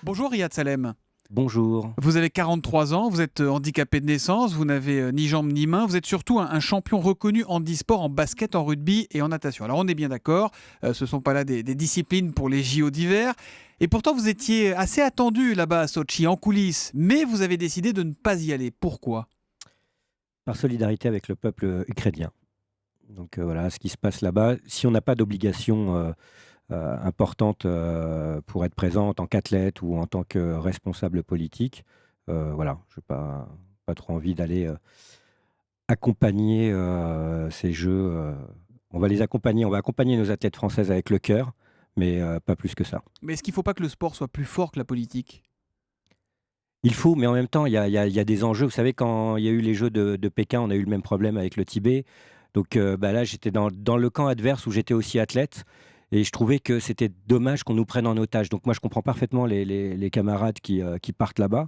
Bonjour Riyad Salem. Bonjour. Vous avez 43 ans, vous êtes handicapé de naissance, vous n'avez ni jambes ni mains, vous êtes surtout un champion reconnu handisport en basket, en rugby et en natation. Alors on est bien d'accord, ce ne sont pas là des disciplines pour les JO d'hiver. Et pourtant vous étiez assez attendu là-bas à Sotchi, en coulisses, mais vous avez décidé de ne pas y aller. Pourquoi ? Par solidarité avec le peuple ukrainien. Donc voilà ce qui se passe là-bas. Si on n'a pas d'obligation importante pour être présent en tant qu'athlète ou en tant que responsable politique, voilà, je n'ai pas trop envie d'aller accompagner ces jeux. On va les accompagner, on va accompagner nos athlètes françaises avec le cœur, mais pas plus que ça. Mais est-ce qu'il ne faut pas que le sport soit plus fort que la politique ? Il faut, mais en même temps, il y a des enjeux. Vous savez, quand il y a eu les Jeux de Pékin, on a eu le même problème avec le Tibet. Donc là, j'étais dans le camp adverse où j'étais aussi athlète. Et je trouvais que c'était dommage qu'on nous prenne en otage. Donc moi, je comprends parfaitement les camarades qui partent là-bas.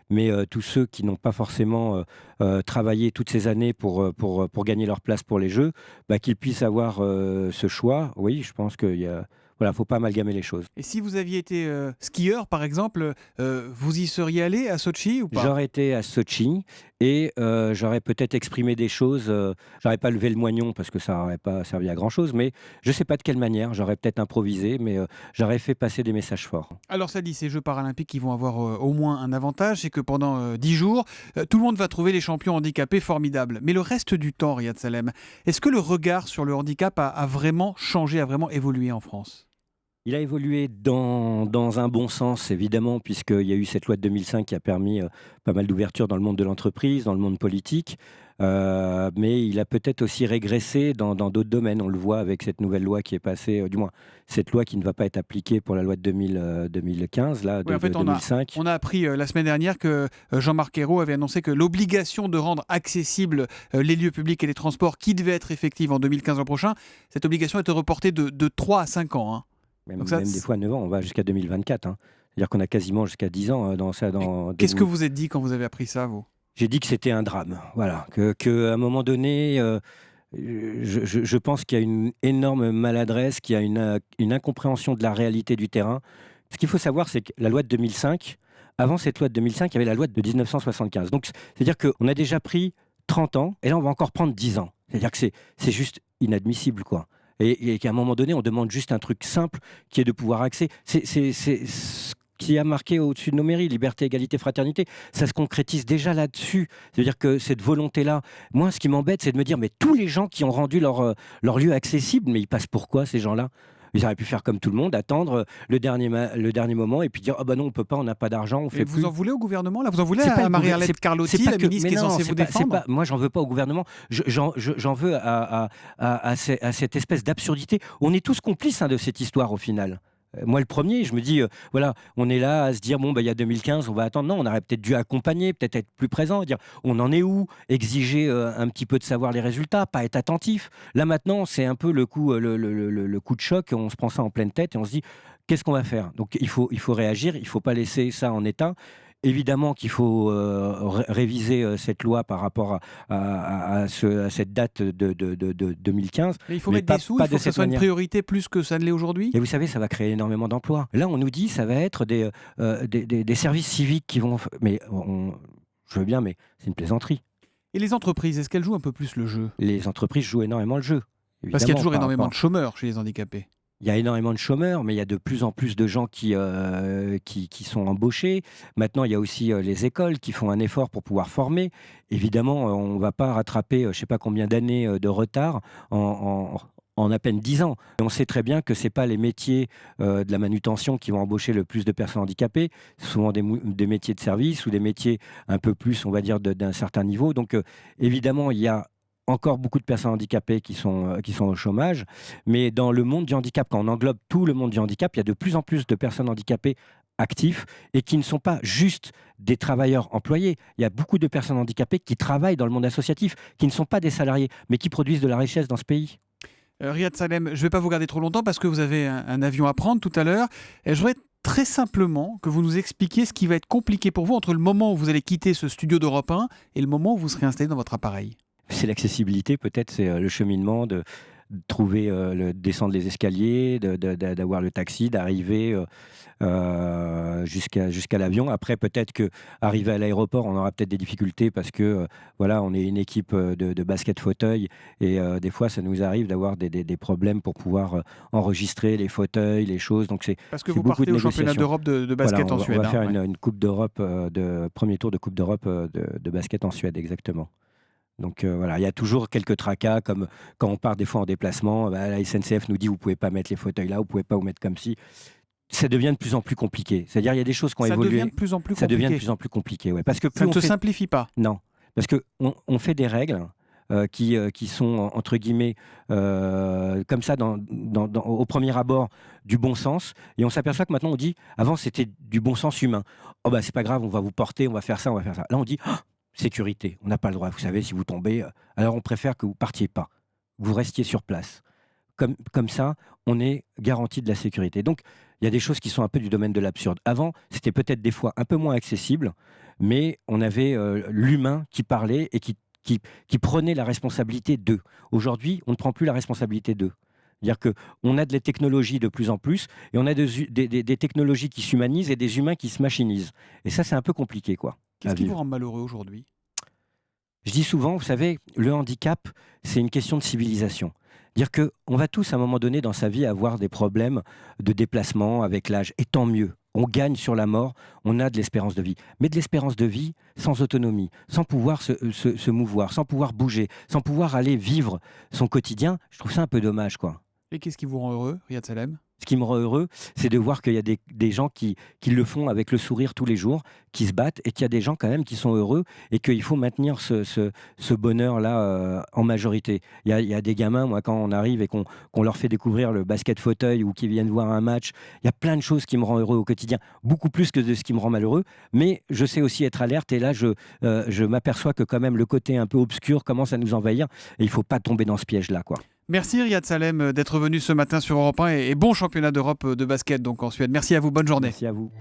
Mais tous ceux qui n'ont pas forcément travaillé toutes ces années pour gagner leur place pour les Jeux, qu'ils puissent avoir ce choix. Oui, je pense qu'il y a... Voilà, faut pas amalgamer les choses. Et si vous aviez été skieur par exemple, vous y seriez allé à Sotchi ou pas ? J'aurais été à Sotchi et j'aurais peut-être exprimé des choses. J'aurais pas levé le moignon parce que ça n'aurait pas servi à grand-chose, mais je ne sais pas de quelle manière. J'aurais peut-être improvisé, mais j'aurais fait passer des messages forts. Alors ça dit, ces Jeux paralympiques qui vont avoir au moins un avantage, c'est que pendant 10 jours, tout le monde va trouver les champions handicapés formidables. Mais le reste du temps, Riyad Salem, est-ce que le regard sur le handicap a vraiment changé, a vraiment évolué en France ? Il a évolué dans un bon sens, évidemment, puisqu'il y a eu cette loi de 2005 qui a permis pas mal d'ouverture dans le monde de l'entreprise, dans le monde politique. Mais il a peut-être aussi régressé dans d'autres domaines. On le voit avec cette nouvelle loi qui est passée, du moins cette loi qui ne va pas être appliquée pour la loi de 2015, là, Oui, en fait, 2005. on a appris la semaine dernière que Jean-Marc Ayrault avait annoncé que l'obligation de rendre accessibles les lieux publics et les transports qui devait être effective en 2015 l'an prochain, cette obligation était reportée de 3 à 5 ans. Hein. Même des fois 9 ans, on va jusqu'à 2024. Hein. C'est-à-dire qu'on a quasiment jusqu'à 10 ans dans ça. Qu'est-ce que vous êtes dit quand vous avez appris ça, vous ? J'ai dit que c'était un drame. Voilà. Qu'à un moment donné, je pense qu'il y a une énorme maladresse, qu'il y a une incompréhension de la réalité du terrain. Ce qu'il faut savoir, c'est que la loi de 2005, avant cette loi de 2005, il y avait la loi de 1975. Donc, c'est-à-dire qu'on a déjà pris 30 ans, et là, on va encore prendre 10 ans. C'est-à-dire que c'est juste inadmissible, quoi. Et qu'à un moment donné, on demande juste un truc simple qui est de pouvoir accéder. C'est ce qui a marqué au-dessus de nos mairies, liberté, égalité, fraternité. Ça se concrétise déjà là-dessus. C'est-à-dire que cette volonté-là, moi, ce qui m'embête, c'est de me dire, mais tous les gens qui ont rendu leur lieu accessible, mais ils passent pourquoi, ces gens-là ? Ils auraient pu faire comme tout le monde, attendre le dernier moment et puis dire « Ah bah non, on peut pas, on n'a pas d'argent, on fait plus. » Vous en voulez au gouvernement là ? Vous en voulez à Marie-Arlette Carlotti, la ministre qui est censée vous défendre ? Moi, j'en veux pas au gouvernement. J'en veux à cette espèce d'absurdité. On est tous complices de cette histoire au final. Moi, le premier, je me dis, voilà, on est là à se dire, bon, il y a 2015, on va attendre. Non, on aurait peut-être dû accompagner, peut-être être plus présent, dire, on en est où ? Exiger un petit peu de savoir les résultats, pas être attentif. Là, maintenant, c'est un peu le coup de choc. On se prend ça en pleine tête et on se dit, qu'est-ce qu'on va faire ? Donc, il faut réagir. Il ne faut pas laisser ça en état. Évidemment qu'il faut réviser cette loi par rapport à cette date de 2015. Mais il faut mettre des sous, il faut que ça soit une priorité plus que ça ne l'est aujourd'hui. Et vous savez, ça va créer énormément d'emplois. Là, on nous dit que ça va être des services civiques qui vont... Mais je veux bien, mais c'est une plaisanterie. Et les entreprises, est-ce qu'elles jouent un peu plus le jeu ? Les entreprises jouent énormément le jeu. Parce qu'il y a toujours énormément de chômeurs chez les handicapés. Il y a énormément de chômeurs, mais il y a de plus en plus de gens qui sont embauchés. Maintenant, il y a aussi les écoles qui font un effort pour pouvoir former. Évidemment, on ne va pas rattraper je ne sais pas combien d'années de retard en à peine 10 ans. Et on sait très bien que ce n'est pas les métiers de la manutention qui vont embaucher le plus de personnes handicapées. C'est souvent des métiers de service ou des métiers un peu plus, on va dire, d'un certain niveau. Donc, évidemment, il y a encore beaucoup de personnes handicapées qui sont au chômage, mais dans le monde du handicap, quand on englobe tout le monde du handicap, il y a de plus en plus de personnes handicapées actifs et qui ne sont pas juste des travailleurs employés. Il y a beaucoup de personnes handicapées qui travaillent dans le monde associatif, qui ne sont pas des salariés, mais qui produisent de la richesse dans ce pays. Riyad Salem, je ne vais pas vous garder trop longtemps parce que vous avez un avion à prendre tout à l'heure. Je voudrais très simplement que vous nous expliquiez ce qui va être compliqué pour vous entre le moment où vous allez quitter ce studio d'Europe 1 et le moment où vous serez installé dans votre appareil. C'est l'accessibilité, peut-être, c'est le cheminement trouver, descendre les escaliers, d'avoir le taxi, d'arriver jusqu'à l'avion. Après, peut-être qu'arriver à l'aéroport, on aura peut-être des difficultés parce que voilà, on est une équipe de basket fauteuil et des fois, ça nous arrive d'avoir des problèmes pour pouvoir enregistrer les fauteuils, les choses. Donc, Parce que c'est vous beaucoup partez de au championnat négociations. d'Europe de Voilà, basket en Suède. on va faire Ouais. une Coupe d'Europe, premier tour de Coupe d'Europe de basket en Suède, exactement. Donc voilà, il y a toujours quelques tracas, comme quand on part des fois en déplacement, la SNCF nous dit vous pouvez pas mettre les fauteuils là, vous pouvez pas vous mettre comme ci. Ça devient de plus en plus compliqué. C'est-à-dire il y a des choses qui ont Ça évolué. devient de plus en plus Ça devient de compliqué. plus en plus compliqué, ouais. Parce que Ça plus ne on se fait... simplifie pas. Non, parce que on fait des règles qui sont entre guillemets comme ça au premier abord du bon sens, et on s'aperçoit que maintenant on dit avant c'était du bon sens humain. Oh bah c'est pas grave, on va vous porter, on va faire ça, on va faire ça. Là on dit ah, sécurité, on n'a pas le droit. Vous savez, si vous tombez, alors on préfère que vous partiez pas, vous restiez sur place. Comme ça, on est garanti de la sécurité. Donc, il y a des choses qui sont un peu du domaine de l'absurde. Avant, c'était peut-être des fois un peu moins accessible, mais on avait l'humain qui parlait et qui prenait la responsabilité d'eux. Aujourd'hui, on ne prend plus la responsabilité d'eux. C'est-à-dire qu'on a des technologies de plus en plus, et on a des technologies qui s'humanisent et des humains qui se machinisent. Et ça, c'est un peu compliqué, quoi. Qu'est-ce qui vous rend malheureux aujourd'hui? Je dis souvent, vous savez, le handicap, c'est une question de civilisation. Dire qu'on va tous, à un moment donné dans sa vie, avoir des problèmes de déplacement avec l'âge. Et tant mieux. On gagne sur la mort, on a de l'espérance de vie. Mais de l'espérance de vie sans autonomie, sans pouvoir se mouvoir, sans pouvoir bouger, sans pouvoir aller vivre son quotidien, je trouve ça un peu dommage, quoi. Et qu'est-ce qui vous rend heureux, Riyad Salem? Ce qui me rend heureux, c'est de voir qu'il y a des gens qui le font avec le sourire tous les jours, qui se battent, et qu'il y a des gens quand même qui sont heureux, et qu'il faut maintenir ce bonheur-là en majorité. Il y a des gamins, moi, quand on arrive et qu'on leur fait découvrir le basket fauteuil ou qu'ils viennent voir un match, il y a plein de choses qui me rendent heureux au quotidien, beaucoup plus que de ce qui me rend malheureux, mais je sais aussi être alerte, et là, je m'aperçois que quand même le côté un peu obscur commence à nous envahir, et il ne faut pas tomber dans ce piège-là, quoi. Merci Riyad Salem d'être venu ce matin sur Europe 1 et bon championnat d'Europe de basket donc en Suède. Merci à vous, bonne journée. Merci à vous.